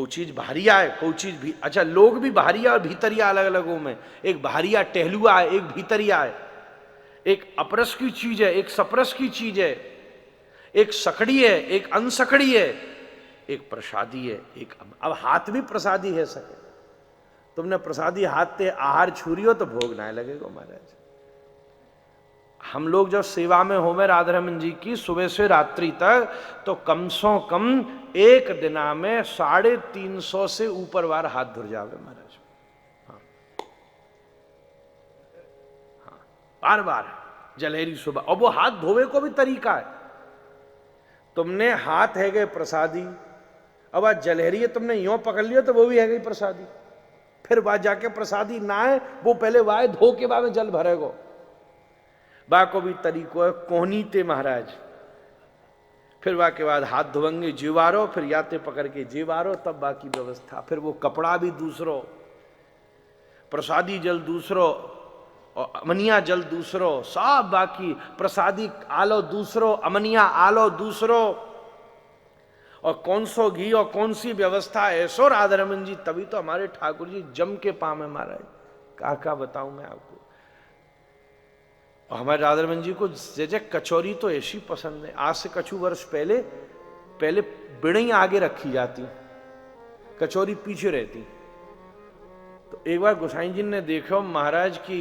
कोई चीज भारिया है, कोई चीज भी, अच्छा लोग भी भारिया और भीतरिया अलग अलग हो में। एक भारिया टहलुआ है, एक भीतरिया है, एक अपरस की चीज है, एक सपरस की चीज है, एक सकड़ी है, एक अनसकड़ी है, एक प्रसादी है, एक अब हाथ भी प्रसादी है सके। तुमने प्रसादी हाथ ते आहार छुरी हो तो भोग ना लगेगा महाराज। हम लोग जब सेवा में हो में राधा रमन जी की सुबह से रात्रि तक, तो कम सो कम एक दिना में 350 से ऊपर बार हाथ धुल जावे महाराज। हाँ हाँ, बार बार जलहरी सुबह। और वो हाथ धोवे को भी तरीका है। तुमने हाथ है गए प्रसादी, अब आज जलहरी है तुमने यूं पकड़ लिया तो वो भी है गई प्रसादी। फिर वहां जाके प्रसादी ना है, वो पहले वाय धो के बाद में जल भरेगो। बा को भी तरीको है कोहनी ते महाराज। फिर वह के बाद हाथ धोएंगे जीवारो, फिर याते पकड़ के जीवारो, तब बाकी व्यवस्था। फिर वो कपड़ा भी दूसरो, प्रसादी जल दूसरो, और अमनिया जल दूसरो, सब बाकी। प्रसादी आलो दूसरो, अमनिया आलो दूसरो, और कौन सो घी और कौन सी व्यवस्था। ऐसो राधा रमन जी, तभी तो हमारे ठाकुर जी जम के पाम है महाराज। का बताऊं मैं आपको। और हमारे राधा रमन जी को जैसे कचौरी तो ऐसी पसंद है। आज से कछु वर्ष पहले बिड़ई आगे रखी जाती, कचौरी पीछे रहती। तो एक बार गोसाई जी ने देखो महाराज की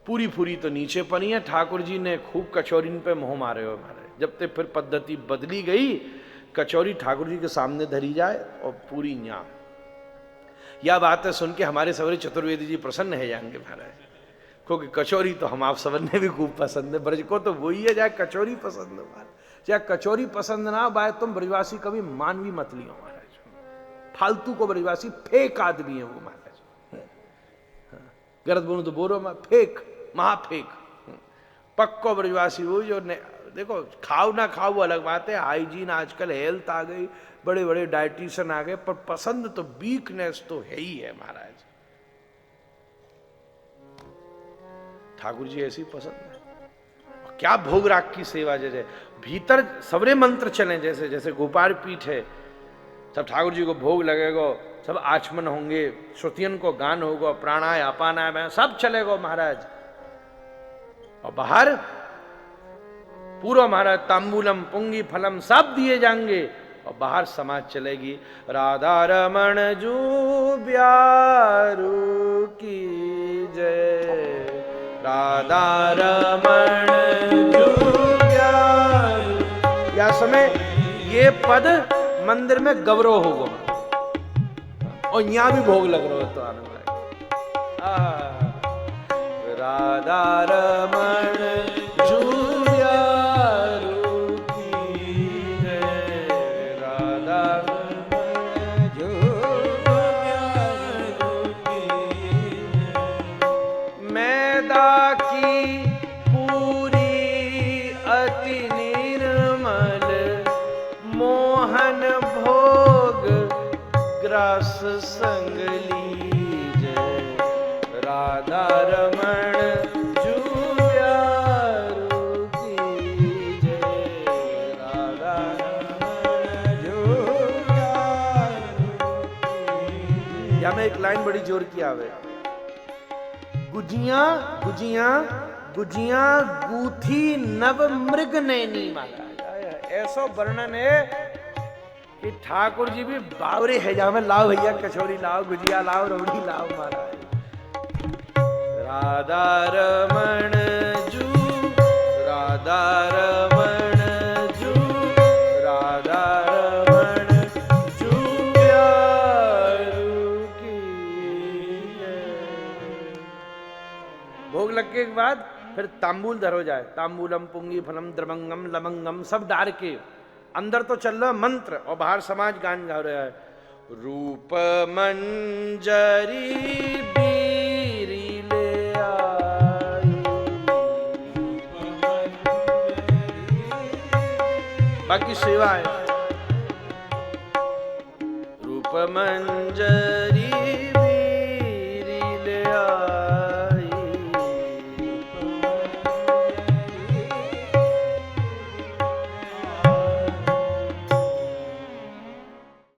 पूरी पूरी तो नीचे पनी है, ठाकुर जी ने खूब कचौरी पे मोह मारे हो महाराज। जब तक फिर पद्धति बदली गई, कचौरी ठाकुर जी के सामने धरी जाए और पूरी न्या। यह बात है सुन के हमारे सवरे चतुर्वेदी जी प्रसन्न है जाएंगे महाराज, क्योंकि कचौरी तो हम आप सबने भी खूब पसंद है। ब्रज को तो वही है जाए कचौरी पसंद है, चाहे कचौरी पसंद ना बाय, तुम ब्रजवासी कभी मान भी मत लियो महाराज। फालतू को ब्रजवासी फेक आदमी है वो महाराज। गलत बोलूं तो बोलो मैं, फेक महाफेक पक्को ब्रजवासी। वो जो देखो खाओ ना खाओ वो अलग बात है, हाइजीन आजकल हेल्थ आ गई, बड़े बड़े डाइटिशियन आ गए, पर पसंद तो वीकनेस तो है ही है महाराज। ठाकुर जी ऐसी पसंद है। क्या भोग राग की सेवा, जैसे भीतर सबरे मंत्र चले, जैसे जैसे गोपाल पीठ है, सब ठाकुर जी को भोग लगेगा, सब आचमन होंगे, श्रुतियन को गान होगा, प्राणाय अपानाय सब चलेगा महाराज। और बाहर पूरा महाराज तांबूलम पुंगी फलम सब दिए जाएंगे, और बाहर समाज चलेगी राधा रमण जू ब्यारू की जय, राधा रमण जू ब्यारू। या समय ये पद मंदिर में गौरव होगा, और यहां भी भोग लग रहा हो तो आनंद आएगा। राधा रमण जू ब्यारू की जय, राधा रमण जू ब्यारू की जय। मैदा की पूरी अति निर्मल, मोहन भोग ग्रास संग लीजै, राधा रमण जू ब्यारू की जय, राधा रमण जू ब्यारू की जय। या मैं एक लाइन बड़ी जोर की आवे, गुजियां गुजियां गुजियां गूथी नव मृग नैनी महाराज। ऐसा वर्णन है कि ठाकुर जी भी बावरे है जा में, लाओ भैया कचौरी लाओ, गुजिया लाओ, रोटी लाओ महाराज। राधा रमण जू, राधा रमण जू, राधा रमण जू ब्यारू की जय। भोग लगने के बाद फिर तांबूल धरो जाए, तांबूलम पुंगी फलम द्रवंगम लमंगम सब डार के अंदर तो चल रहा मंत्र, और बाहर समाज गान गा रहा है। रूप मंजरी बीरी ले आई, बाकी सेवा है। रूप मंजरी